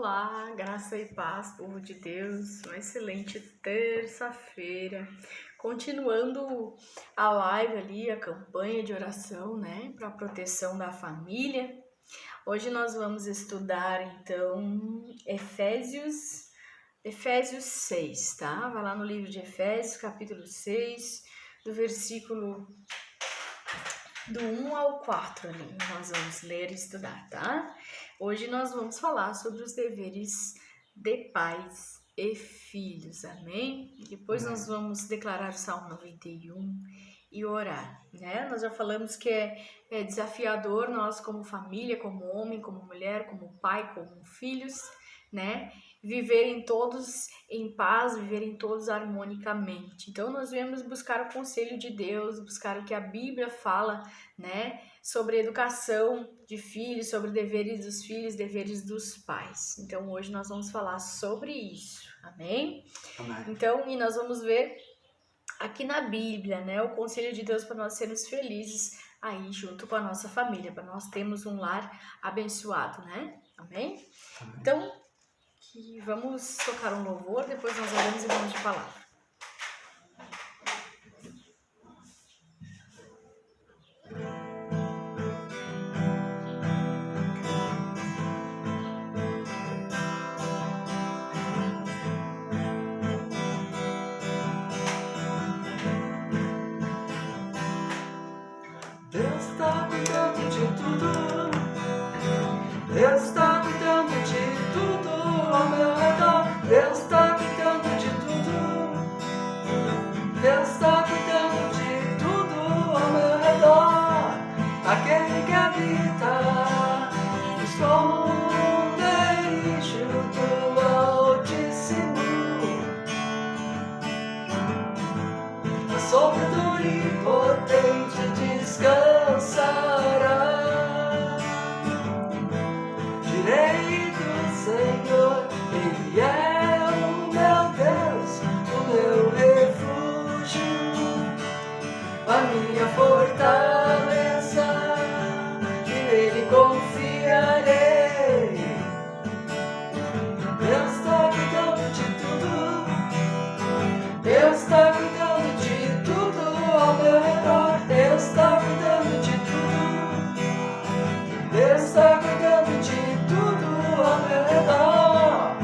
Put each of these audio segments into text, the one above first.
Olá, graça e paz, povo de Deus, uma excelente terça-feira. Continuando a live ali, a campanha de oração, né, para a proteção da família. Hoje nós vamos estudar, então, Efésios 6, tá? Vai lá no livro de Efésios, capítulo 6, do versículo do 1 ao 4 ali, nós vamos ler e estudar, tá? Hoje nós vamos falar sobre os deveres de pais e filhos, amém? Depois nós vamos declarar o Salmo 91 e orar, né? Nós já falamos que é desafiador nós como família, como homem, como mulher, como pai, como filhos, né? Viverem todos em paz, viverem todos harmonicamente. Então nós viemos buscar o conselho de Deus, buscar o que a Bíblia fala, né, sobre educação de filhos, sobre deveres dos filhos, deveres dos pais. Então hoje nós vamos falar sobre isso, amém? Amém. Então, e nós vamos ver aqui na Bíblia, né, o conselho de Deus para nós sermos felizes aí junto com a nossa família, para nós termos um lar abençoado, né? Amém? Então, vamos tocar um louvor, depois nós oramos e vamos de palavra. Deus está cuidando de tudo. Deus está cuidando de tudo ao meu redor. Deus está cuidando de tudo. Deus está cuidando de tudo ao meu redor. Aquele que habita esconde junto ao Altíssimo. A sombra do Onipotente descansará. Direi do Senhor, Ele é o meu Deus, o meu refúgio, a minha fortaleza, e nele confiarei. Deus está cuidando de tudo. Deus está cuidando de tudo ao meu redor. Deus está cuidando de tudo. Deus está cuidando de tudo ao meu redor.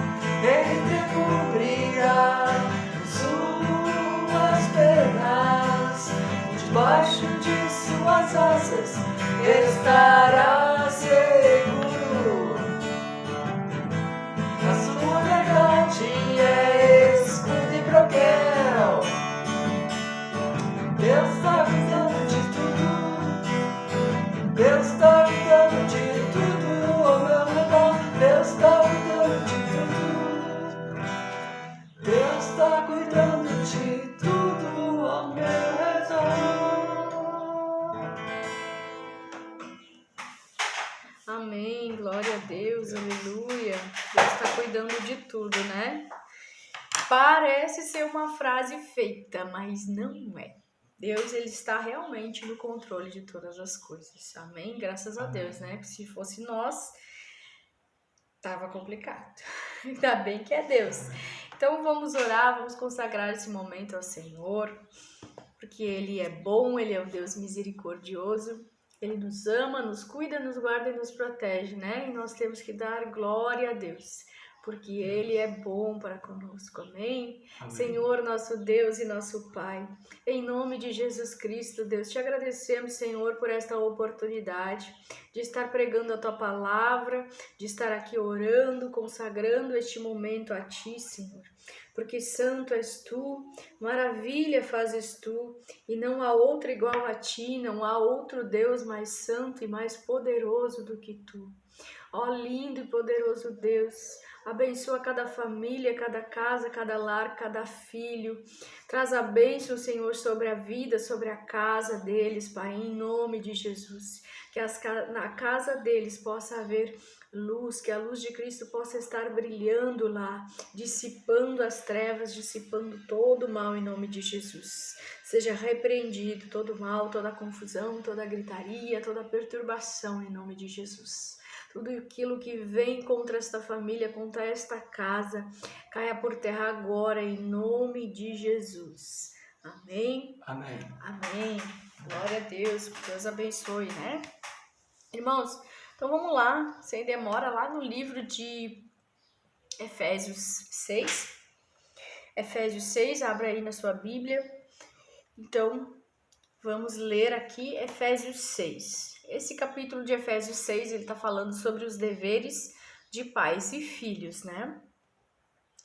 Ele te cobrirá com suas penas, debaixo de suas asas estará seguro. A sua verdade é escudo e broquel. Deus está cuidando de tudo. Deus está cuidando de tudo ao meu redor. Deus está cuidando de tudo. Deus está cuidando de tudo ao meu redor. Amém, glória a Deus, aleluia. Deus está cuidando de tudo, né? Parece ser uma frase feita, mas não é. Deus, ele está realmente no controle de todas as coisas. Amém? Graças a Deus, né? Porque se fosse nós, tava complicado. Ainda bem que é Deus. Então vamos orar, vamos consagrar esse momento ao Senhor, porque Ele é bom, Ele é um Deus misericordioso. Ele nos ama, nos cuida, nos guarda e nos protege, né? E nós temos que dar glória a Deus, porque Ele é bom para conosco, amém? Senhor, nosso Deus e nosso Pai, em nome de Jesus Cristo, Deus, te agradecemos, Senhor, por esta oportunidade de estar pregando a Tua palavra, de estar aqui orando, consagrando este momento a Ti, Senhor. Porque santo és Tu, maravilha fazes Tu, e não há outro igual a Ti, não há outro Deus mais santo e mais poderoso do que Tu. Ó lindo e poderoso Deus, abençoa cada família, cada casa, cada lar, cada filho. Traz a bênção, Senhor, sobre a vida, sobre a casa deles, Pai, em nome de Jesus. Que na casa deles possa haver luz, que a luz de Cristo possa estar brilhando lá, dissipando as trevas, dissipando todo o mal em nome de Jesus. Seja repreendido todo o mal, toda a confusão, toda a gritaria, toda a perturbação em nome de Jesus. Tudo aquilo que vem contra esta família, contra esta casa, caia por terra agora, em nome de Jesus. Amém? Amém. Amém. Glória a Deus. Deus abençoe, né? Irmãos, então vamos lá, sem demora, lá no livro de Efésios 6. Efésios 6, abra aí na sua Bíblia. Então, vamos ler aqui Efésios 6. Esse capítulo de Efésios 6, ele está falando sobre os deveres de pais e filhos, né?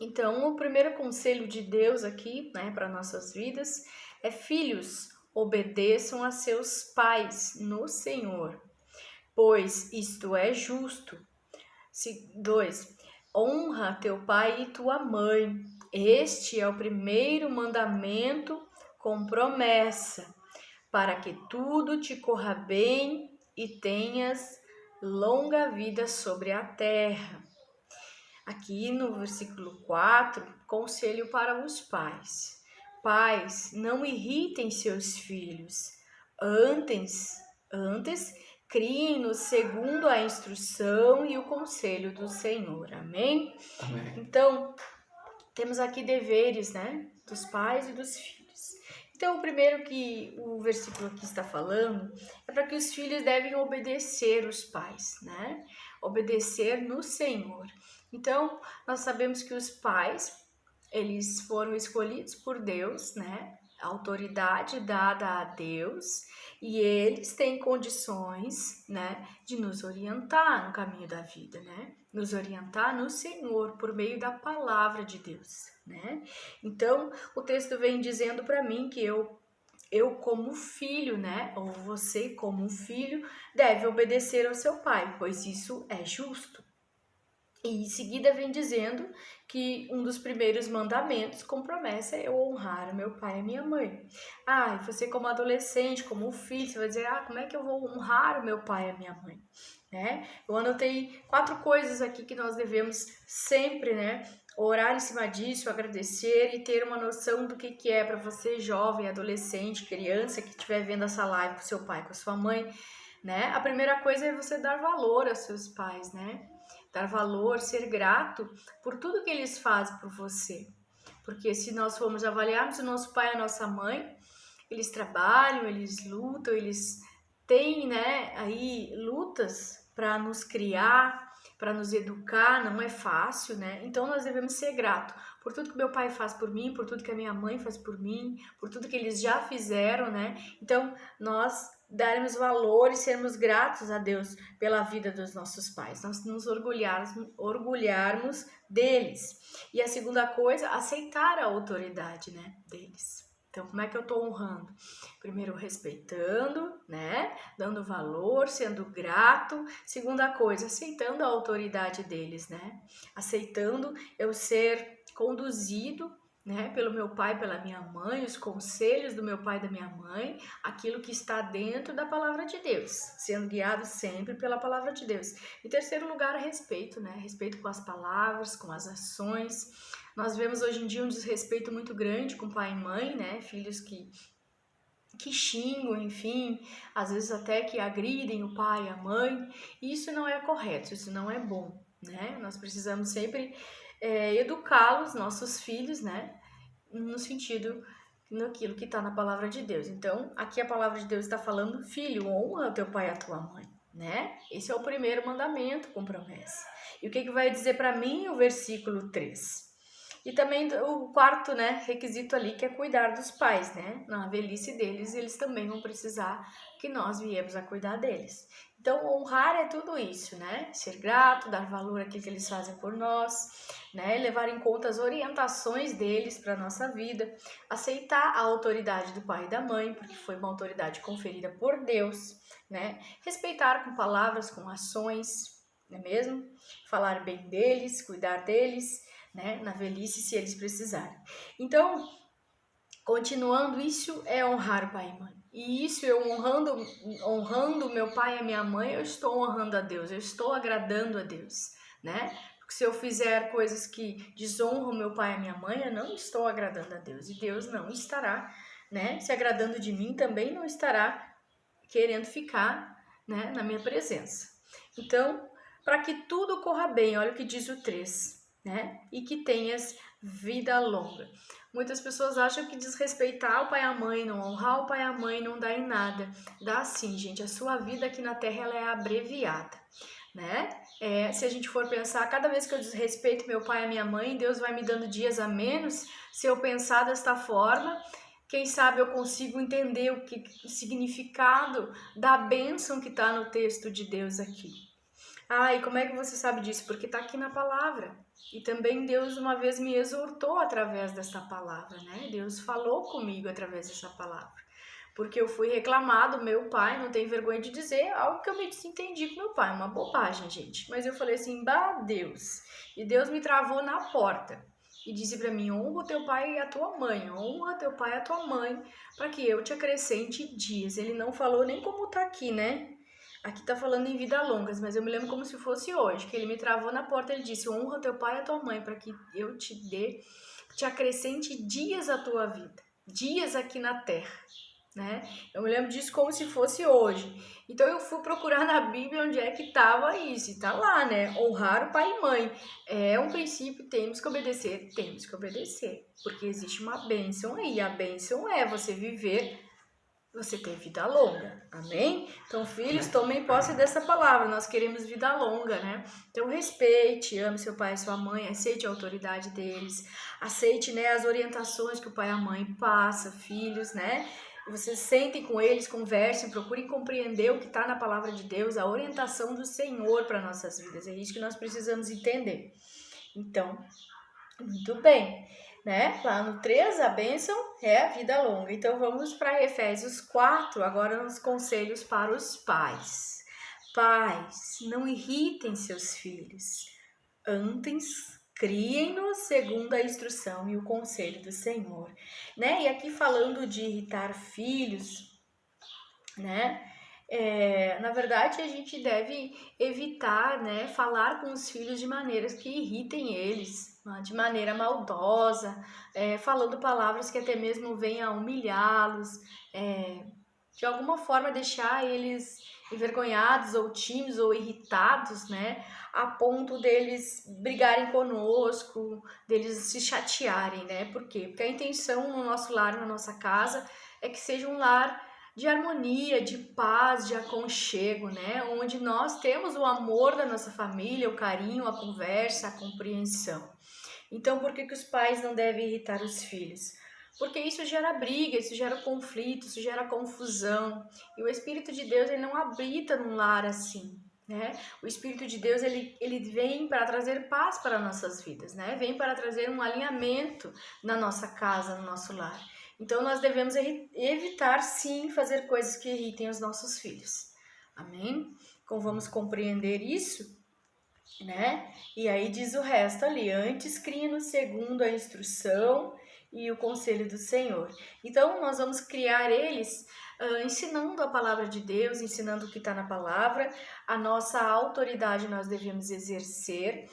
Então, o primeiro conselho de Deus aqui, né, para nossas vidas, é: filhos, obedeçam a seus pais no Senhor, pois isto é justo. 2. Honra teu pai e tua mãe. Este é o primeiro mandamento com promessa, para que tudo te corra bem e tenhas longa vida sobre a terra. Aqui no versículo 4, conselho para os pais. Pais, não irritem seus filhos. Antes criem-nos segundo a instrução e o conselho do Senhor. Amém? Amém. Então, temos aqui deveres, né? Dos pais e dos filhos. Então, o primeiro que o versículo aqui está falando é para que os filhos devem obedecer os pais, né? Obedecer no Senhor. Então, nós sabemos que os pais, eles foram escolhidos por Deus, né? A autoridade dada a Deus, e eles têm condições, né, de nos orientar no caminho da vida, né? Nos orientar no Senhor por meio da palavra de Deus, né? Então, o texto vem dizendo para mim que eu como filho, né, ou você como filho, deve obedecer ao seu pai, pois isso é justo. E em seguida vem dizendo que um dos primeiros mandamentos com promessa é eu honrar meu pai e minha mãe. E você como adolescente, como filho, você vai dizer, como é que eu vou honrar o meu pai e a minha mãe? Né? Eu anotei 4 coisas aqui que nós devemos sempre, né, orar em cima disso, agradecer e ter uma noção do que é para você, jovem, adolescente, criança, que estiver vendo essa live com seu pai, com a sua mãe, né? A primeira coisa é você dar valor aos seus pais, né? Dar valor, ser grato por tudo que eles fazem por você. Porque se nós formos avaliarmos o nosso pai e a nossa mãe, eles trabalham, eles lutam, eles têm, né, aí lutas para nos criar, para nos educar, não é fácil, né? Então nós devemos ser gratos por tudo que meu pai faz por mim, por tudo que a minha mãe faz por mim, por tudo que eles já fizeram, né? Então nós darmos valor e sermos gratos a Deus pela vida dos nossos pais, nós nos orgulharmos deles. E a segunda coisa, aceitar a autoridade, né, deles. Então, como é que eu estou honrando? Primeiro, respeitando, né, dando valor, sendo grato. Segunda coisa, aceitando a autoridade deles, né, aceitando eu ser conduzido, né, pelo meu pai, pela minha mãe, os conselhos do meu pai e da minha mãe, aquilo que está dentro da palavra de Deus, sendo guiado sempre pela palavra de Deus. Em terceiro lugar, respeito, né, respeito com as palavras, com as ações. Nós vemos hoje em dia um desrespeito muito grande com pai e mãe, né, filhos que xingam, enfim, às vezes até que agridem o pai e a mãe. Isso não é correto, isso não é bom, né, nós precisamos sempre educá-los, nossos filhos, né, no sentido, naquilo que está na palavra de Deus. Então, aqui a palavra de Deus está falando, filho, honra o teu pai e a tua mãe, né? Esse é o primeiro mandamento com promessa. E o que vai dizer para mim o versículo 3? E também o quarto, né, requisito ali, que é cuidar dos pais, né? Na velhice deles, eles também vão precisar que nós viemos a cuidar deles. Então, honrar é tudo isso, né? Ser grato, dar valor àquilo que eles fazem por nós, né? Levar em conta as orientações deles para a nossa vida, aceitar a autoridade do pai e da mãe, porque foi uma autoridade conferida por Deus, né? Respeitar com palavras, com ações, não é mesmo? Falar bem deles, cuidar deles, né? Na velhice, se eles precisarem. Então, continuando, isso é honrar o pai e mãe. E isso eu honrando meu pai e a minha mãe, eu estou honrando a Deus, eu estou agradando a Deus, né? Porque se eu fizer coisas que desonram meu pai e a minha mãe, eu não estou agradando a Deus. E Deus não estará, né, se agradando de mim, também não estará querendo ficar, né, na minha presença. Então, para que tudo corra bem. Olha o que diz o 3, né? E que tenhas vida longa. Muitas pessoas acham que desrespeitar o pai e a mãe, não honrar o pai e a mãe não dá em nada. Dá sim, gente. A sua vida aqui na Terra ela é abreviada, né? Se a gente for pensar, cada vez que eu desrespeito meu pai e a minha mãe, Deus vai me dando dias a menos. Se eu pensar desta forma, quem sabe eu consigo entender o significado da bênção que está no texto de Deus aqui. E como é que você sabe disso? Porque está aqui na palavra. E também Deus uma vez me exortou através dessa palavra, né? Deus falou comigo através dessa palavra. Porque eu fui reclamar do meu pai, não tenho vergonha de dizer, algo que eu me desentendi com meu pai, uma bobagem, gente. Mas eu falei assim, Deus. E Deus me travou na porta e disse para mim, honra o teu pai e a tua mãe, honra teu pai e a tua mãe, para que eu te acrescente dias. Ele não falou nem como tá aqui, né? Aqui tá falando em vida longas, mas eu me lembro como se fosse hoje, que ele me travou na porta, ele disse, honra teu pai e a tua mãe, para que eu te acrescente dias à tua vida, dias aqui na terra, né? Eu me lembro disso como se fosse hoje. Então eu fui procurar na Bíblia onde é que estava isso, e tá lá, né? Honrar o pai e mãe. É um princípio, temos que obedecer, porque existe uma bênção aí. A bênção é você viver, você ter vida longa, amém? Então, filhos, tomem posse dessa palavra, nós queremos vida longa, né? Então, respeite, ame seu pai e sua mãe, aceite a autoridade deles, aceite, né, as orientações que o pai e a mãe passam, filhos, né? Vocês sentem com eles, conversem, procurem compreender o que está na palavra de Deus, a orientação do Senhor para nossas vidas, é isso que nós precisamos entender. Então, muito bem, né? Lá no 3, a bênção é a vida longa. Então, vamos para Efésios 4, agora nos conselhos para os pais. Pais, não irritem seus filhos, antes criem-nos segundo a instrução e o conselho do Senhor, né? E aqui falando de irritar filhos, né? Na verdade, a gente deve evitar, né, falar com os filhos de maneiras que irritem eles, de maneira maldosa, falando palavras que até mesmo venham a humilhá-los, de alguma forma deixar eles envergonhados ou tímidos ou irritados, né, a ponto deles brigarem conosco, deles se chatearem, né? Por quê? Porque a intenção no nosso lar, na nossa casa, é que seja um lar de harmonia, de paz, de aconchego, né? Onde nós temos o amor da nossa família, o carinho, a conversa, a compreensão. Então, por que os pais não devem irritar os filhos? Porque isso gera briga, isso gera conflito, isso gera confusão. E o Espírito de Deus, ele não habita num lar assim, né? O Espírito de Deus, ele vem para trazer paz para nossas vidas, né? Vem para trazer um alinhamento na nossa casa, no nosso lar. Então, nós devemos evitar, sim, fazer coisas que irritem os nossos filhos. Amém? Então, vamos compreender isso, né? E aí diz o resto ali, antes criem-nos segundo a instrução e o conselho do Senhor. Então, nós vamos criar eles ensinando a palavra de Deus, ensinando o que está na palavra. A nossa autoridade nós devemos exercer.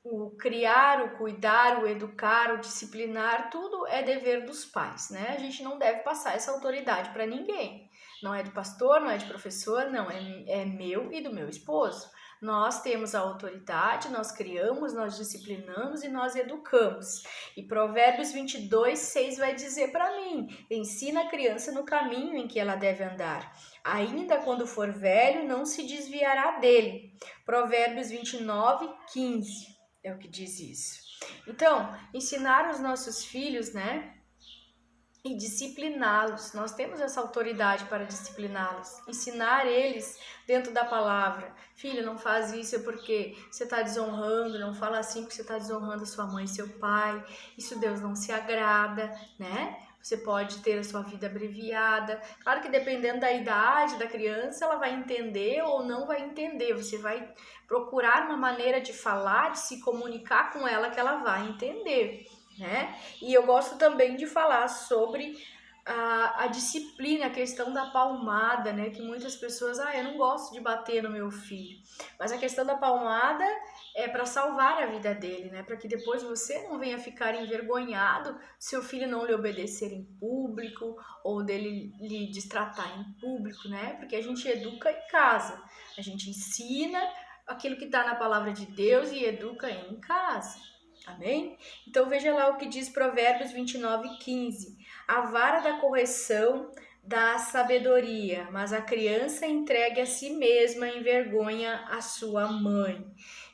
O criar, o cuidar, o educar, o disciplinar, tudo é dever dos pais, né? A gente não deve passar essa autoridade para ninguém. Não é do pastor, não é de professor, não, é meu e do meu esposo. Nós temos a autoridade, nós criamos, nós disciplinamos e nós educamos. E Provérbios 22:6 vai dizer para mim, ensina a criança no caminho em que ela deve andar. Ainda quando for velho, não se desviará dele. Provérbios 29:15 é o que diz isso. Então, ensinar os nossos filhos, né? E discipliná-los. Nós temos essa autoridade para discipliná-los. Ensinar eles dentro da palavra. Filho, não faz isso porque você está desonrando. Não fala assim porque você está desonrando a sua mãe e seu pai. Isso Deus não se agrada, né? Você pode ter a sua vida abreviada. Claro que dependendo da idade da criança, ela vai entender ou não vai entender. Você vai procurar uma maneira de falar, de se comunicar com ela que ela vai entender, né? E eu gosto também de falar sobre a disciplina, a questão da palmada, né? Que muitas pessoas, eu não gosto de bater no meu filho. Mas a questão da palmada é para salvar a vida dele, né? Para que depois você não venha ficar envergonhado se seu filho não lhe obedecer em público ou dele lhe destratar em público, né? Porque a gente educa em casa, a gente ensina aquilo que está na palavra de Deus e educa em casa. Amém? Então veja lá o que diz Provérbios 29:15. A vara da correção dá sabedoria, mas a criança entregue a si mesma envergonha a sua mãe.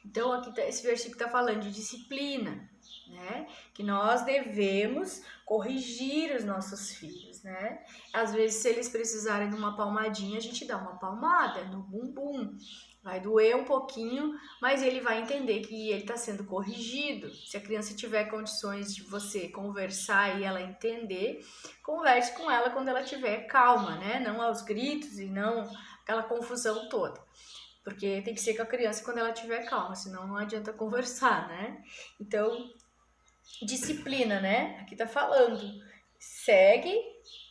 Então aqui esse versículo está falando de disciplina, né? Que nós devemos corrigir os nossos filhos, né? Às vezes, se eles precisarem de uma palmadinha, a gente dá uma palmada no bumbum. Vai doer um pouquinho, mas ele vai entender que ele está sendo corrigido. Se a criança tiver condições de você conversar e ela entender, converse com ela quando ela estiver calma, né? Não aos gritos e não aquela confusão toda. Porque tem que ser com a criança quando ela estiver calma, senão não adianta conversar, né? Então, disciplina, né? Aqui tá falando. Segue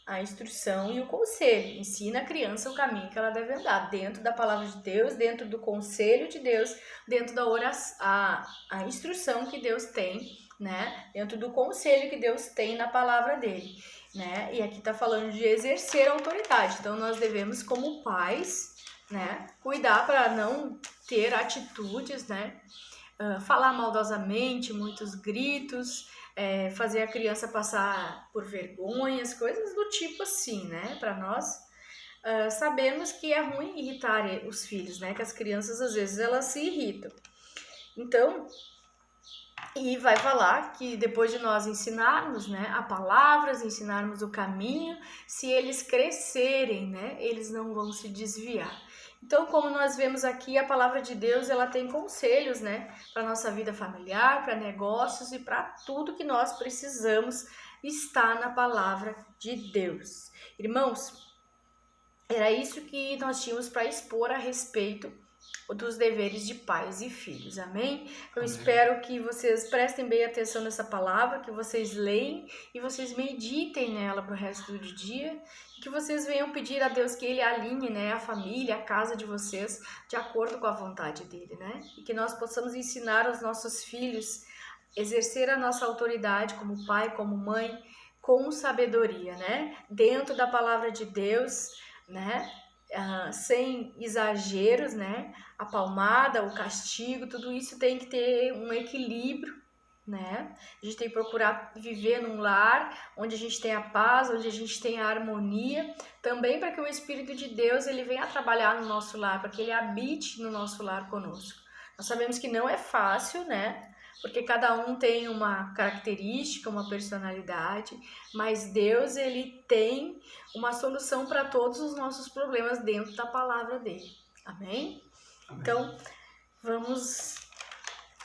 a instrução e o conselho. Ensina a criança o caminho que ela deve andar, dentro da palavra de Deus, dentro do conselho de Deus, dentro da oração, a instrução que Deus tem, né? Dentro do conselho que Deus tem na palavra dele, né? E aqui tá falando de exercer a autoridade. Então, nós devemos, como pais, né, cuidar para não ter atitudes, né? Falar maldosamente, muitos gritos, fazer a criança passar por vergonhas, coisas do tipo assim, né? Para nós sabermos que é ruim irritar os filhos, né? Que as crianças às vezes elas se irritam. Então, e vai falar que depois de nós ensinarmos, né, a palavras, ensinarmos o caminho, se eles crescerem, né, eles não vão se desviar. Então, como nós vemos aqui, a palavra de Deus, ela tem conselhos, né, para nossa vida familiar, para negócios e para tudo que nós precisamos está na palavra de Deus. Irmãos, era isso que nós tínhamos para expor a respeito dos deveres de pais e filhos, amém? Eu espero que vocês prestem bem atenção nessa palavra, que vocês leem e vocês meditem nela para o resto do dia, e que vocês venham pedir a Deus que Ele alinhe, né, a família, a casa de vocês, de acordo com a vontade dEle, né? E que nós possamos ensinar aos nossos filhos, exercer a nossa autoridade como pai, como mãe, com sabedoria, né? Dentro da palavra de Deus, né? Sem exageros, né? A palmada, o castigo, tudo isso tem que ter um equilíbrio, né? A gente tem que procurar viver num lar onde a gente tem a paz, onde a gente tem a harmonia, também para que o Espírito de Deus ele venha trabalhar no nosso lar, para que ele habite no nosso lar conosco. Nós sabemos que não é fácil, né? Porque cada um tem uma característica, uma personalidade, mas Deus ele tem uma solução para todos os nossos problemas dentro da palavra dele. Amém? Amém. Então, vamos...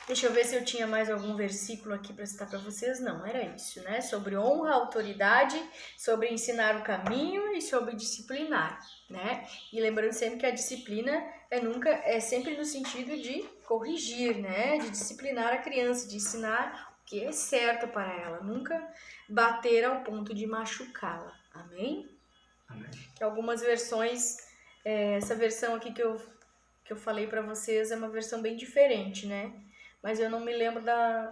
Deixa eu ver se eu tinha mais algum versículo aqui para citar para vocês. Não, era isso, né? Sobre honra, autoridade, sobre ensinar o caminho e sobre disciplinar, né? E lembrando sempre que a disciplina é sempre no sentido de corrigir, né? De disciplinar a criança, de ensinar o que é certo para ela, nunca bater ao ponto de machucá-la. Amém? Amém. Que algumas versões, essa versão aqui que eu falei para vocês é uma versão bem diferente, né? Mas eu não me lembro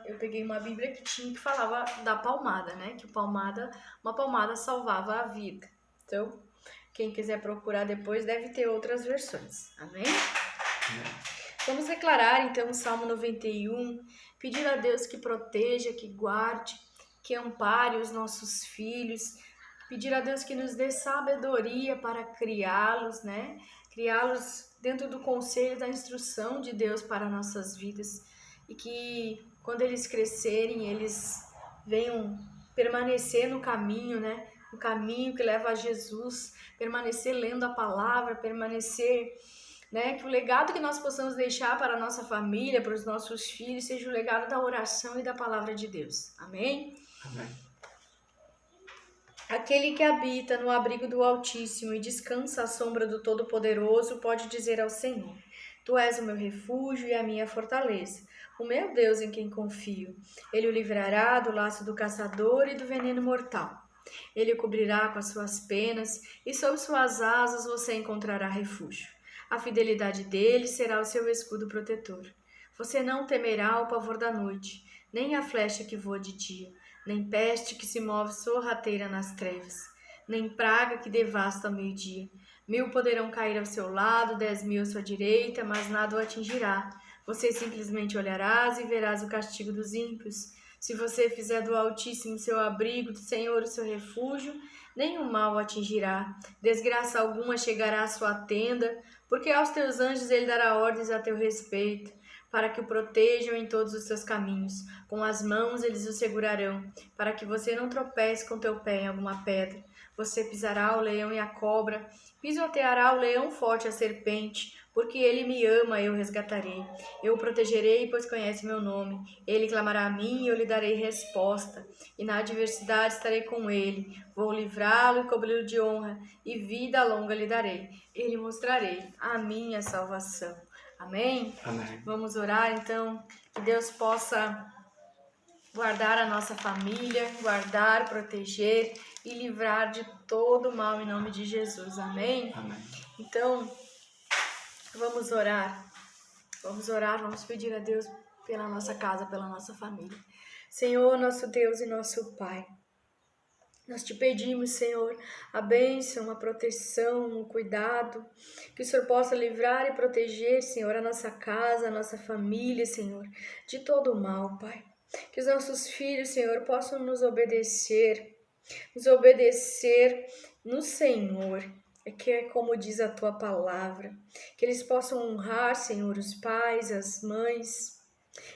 eu peguei uma Bíblia que falava da palmada, né? Que uma palmada salvava a vida. Então, quem quiser procurar depois deve ter outras versões. Amém? Vamos declarar então o Salmo 91, pedir a Deus que proteja, que guarde, que ampare os nossos filhos, pedir a Deus que nos dê sabedoria para criá-los, né? Criá-los dentro do conselho da instrução de Deus para nossas vidas. E que quando eles crescerem, eles venham permanecer no caminho, né? O caminho que leva a Jesus, permanecer lendo a palavra, permanecer, né? Que o legado que nós possamos deixar para a nossa família, para os nossos filhos, seja o legado da oração e da palavra de Deus. Amém? Amém. Aquele que habita no abrigo do Altíssimo e descansa à sombra do Todo-Poderoso pode dizer ao Senhor: Tu és o meu refúgio e a minha fortaleza, o meu Deus em quem confio. Ele o livrará do laço do caçador e do veneno mortal. Ele o cobrirá com as suas penas e sob suas asas você encontrará refúgio. A fidelidade dele será o seu escudo protetor. Você não temerá o pavor da noite, nem a flecha que voa de dia, nem peste que se move sorrateira nas trevas, nem praga que devasta ao meio-dia. 1000 poderão cair ao seu lado, 10.000 à sua direita, mas nada o atingirá. Você simplesmente olharás e verás o castigo dos ímpios. Se você fizer do Altíssimo seu abrigo, do Senhor o seu refúgio, nenhum mal o atingirá. Desgraça alguma chegará à sua tenda, porque aos teus anjos ele dará ordens a teu respeito, para que o protejam em todos os seus caminhos. Com as mãos eles o segurarão, para que você não tropece com teu pé em alguma pedra. Você pisará o leão e a cobra, pisoteará o leão forte e a serpente, porque ele me ama, eu o resgatarei. Eu o protegerei, pois conhece meu nome. Ele clamará a mim e eu lhe darei resposta. E na adversidade estarei com ele. Vou livrá-lo e cobri-lo de honra, e vida longa lhe darei. Ele mostrarei a minha salvação. Amém? Amém. Vamos orar então, que Deus possa guardar a nossa família, guardar, proteger e livrar de todo mal em nome de Jesus. Amém? Amém. Então, vamos orar, vamos pedir a Deus pela nossa casa, pela nossa família. Senhor, nosso Deus e nosso Pai, nós te pedimos, Senhor, a bênção, a proteção, o cuidado, que o Senhor possa livrar e proteger, Senhor, a nossa casa, a nossa família, Senhor, de todo o mal, Pai. Que os nossos filhos, Senhor, possam nos obedecer no Senhor, que é como diz a tua palavra, que eles possam honrar, Senhor, os pais, as mães,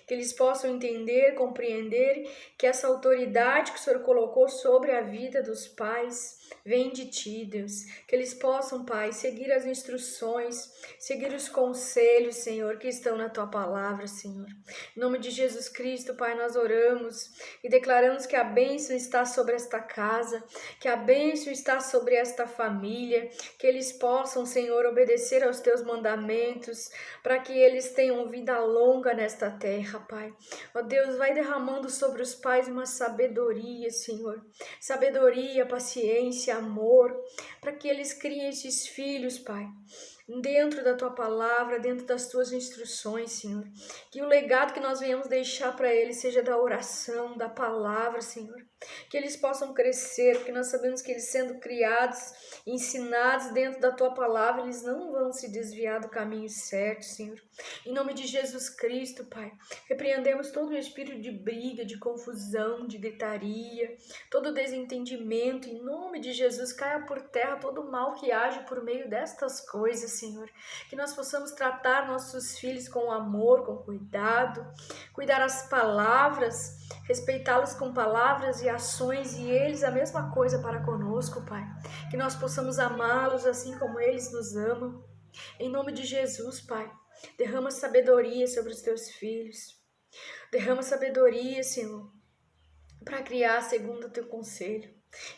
que eles possam entender, compreender que essa autoridade que o Senhor colocou sobre a vida dos pais vem de ti, Deus. Que eles possam, Pai, seguir as instruções, seguir os conselhos, Senhor, que estão na tua palavra, Senhor. Em nome de Jesus Cristo, Pai, nós oramos e declaramos que a bênção está sobre esta casa, que a bênção está sobre esta família, que eles possam, Senhor, obedecer aos teus mandamentos, para que eles tenham vida longa nesta terra, Pai. Ó Deus, vai derramando sobre os pais uma sabedoria, Senhor. Sabedoria, paciência, amor, para que eles criem esses filhos, Pai, dentro da tua palavra, dentro das tuas instruções, Senhor. Que o legado que nós venhamos deixar para eles seja da oração, da palavra, Senhor. Que eles possam crescer, porque nós sabemos que eles sendo criados, ensinados dentro da tua palavra, eles não vão se desviar do caminho certo, Senhor. Em nome de Jesus Cristo, Pai, repreendemos todo o espírito de briga, de confusão, de gritaria, todo desentendimento. Em nome de Jesus, caia por terra todo o mal que age por meio destas coisas, Senhor. Que nós possamos tratar nossos filhos com amor, com cuidado, cuidar as palavras, respeitá-los com palavras e ações, e eles a mesma coisa para conosco, Pai. Que nós possamos amá-los assim como eles nos amam. Em nome de Jesus, Pai, derrama sabedoria sobre os teus filhos. Derrama sabedoria, Senhor, para criar segundo o teu conselho.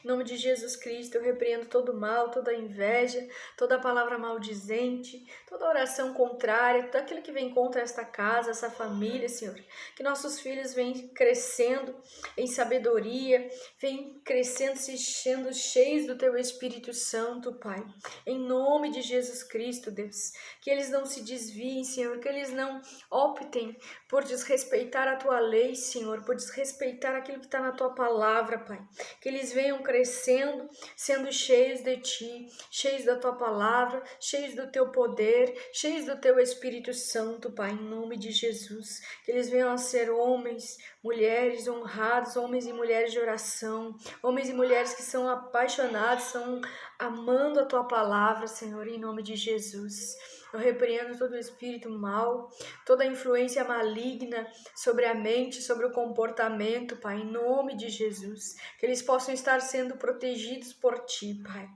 Em nome de Jesus Cristo, eu repreendo todo mal, toda inveja, toda palavra maldizente, toda oração contrária, tudo aquilo que vem contra esta casa, essa família, Senhor. Que nossos filhos venham crescendo em sabedoria, venham crescendo, se enchendo cheios do Teu Espírito Santo, Pai. Em nome de Jesus Cristo, Deus. Que eles não se desviem, Senhor, que eles não optem por desrespeitar a Tua lei, Senhor, por desrespeitar aquilo que está na Tua palavra, Pai. Que eles venham crescendo, sendo cheios de Ti, cheios da Tua palavra, cheios do Teu poder, cheios do Teu Espírito Santo, Pai, em nome de Jesus. Que eles venham a ser homens, mulheres honrados, homens e mulheres de oração, homens e mulheres que são apaixonados, são amando a Tua palavra, Senhor, em nome de Jesus. Eu repreendo todo o espírito mal, toda a influência maligna sobre a mente, sobre o comportamento, Pai, em nome de Jesus. Que eles possam estar sendo protegidos por Ti, Pai.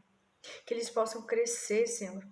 Que eles possam crescer, Senhor.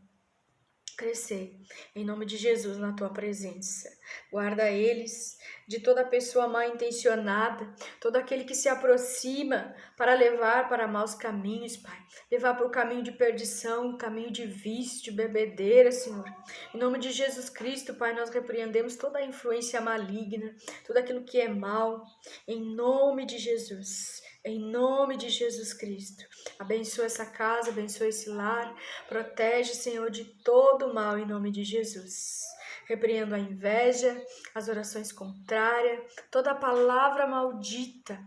Crescer, em nome de Jesus, na Tua presença. Guarda eles de toda pessoa mal intencionada, todo aquele que se aproxima para levar para maus caminhos, Pai. Levar para o caminho de perdição, caminho de vício, de bebedeira, Senhor. Em nome de Jesus Cristo, Pai, nós repreendemos toda a influência maligna, tudo aquilo que é mal, em nome de Jesus. Em nome de Jesus Cristo, abençoa essa casa, abençoa esse lar, protege, Senhor, de todo mal, em nome de Jesus. Repreendo a inveja, as orações contrárias, toda a palavra maldita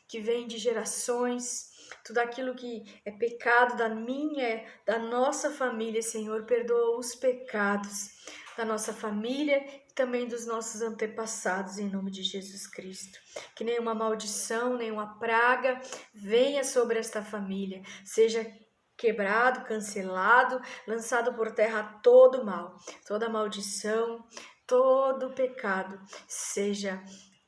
que vem de gerações, tudo aquilo que é pecado da nossa família, Senhor, perdoa os pecados da nossa família e também dos nossos antepassados, em nome de Jesus Cristo. Que nenhuma maldição, nenhuma praga venha sobre esta família, seja quebrado, cancelado, lançado por terra todo mal, toda maldição, todo pecado, seja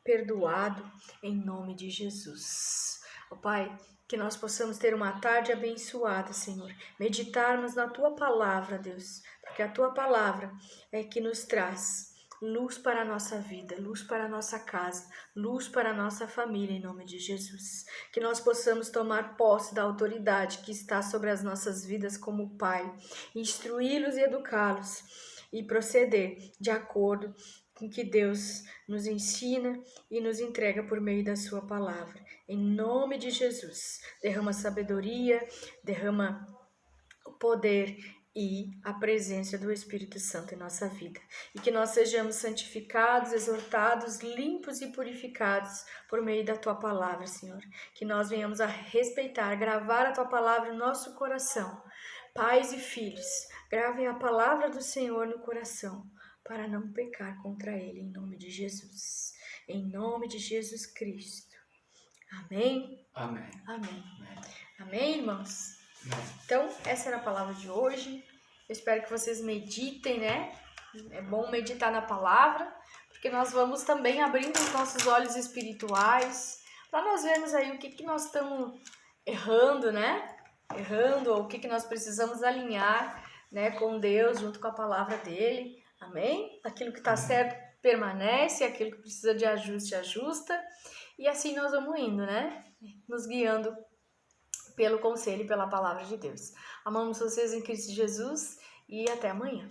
perdoado em nome de Jesus. Ó Pai, que nós possamos ter uma tarde abençoada, Senhor, meditarmos na Tua Palavra, Deus, porque a Tua Palavra é que nos traz luz para a nossa vida, luz para a nossa casa, luz para a nossa família, em nome de Jesus. Que nós possamos tomar posse da autoridade que está sobre as nossas vidas como Pai, instruí-los e educá-los e proceder de acordo com o que Deus nos ensina e nos entrega por meio da sua palavra. Em nome de Jesus, derrama sabedoria, derrama o poder e a presença do Espírito Santo em nossa vida. E que nós sejamos santificados, exortados, limpos e purificados por meio da Tua palavra, Senhor. Que nós venhamos a respeitar, gravar a Tua palavra no nosso coração. Pais e filhos, gravem a palavra do Senhor no coração, para não pecar contra Ele, em nome de Jesus. Em nome de Jesus Cristo. Amém? Amém. Amém. Amém. Amém, irmãos? Amém. Então, essa era a palavra de hoje. Eu espero que vocês meditem, né? É bom meditar na palavra, porque nós vamos também abrindo os nossos olhos espirituais, para nós vermos aí o que nós estamos errando, né? Errando, ou o que nós precisamos alinhar, né, com Deus, junto com a palavra dele. Amém? Aquilo que está certo permanece, aquilo que precisa de ajuste, ajusta. E assim nós vamos indo, né? Nos guiando pelo conselho e pela palavra de Deus. Amamos vocês em Cristo Jesus e até amanhã.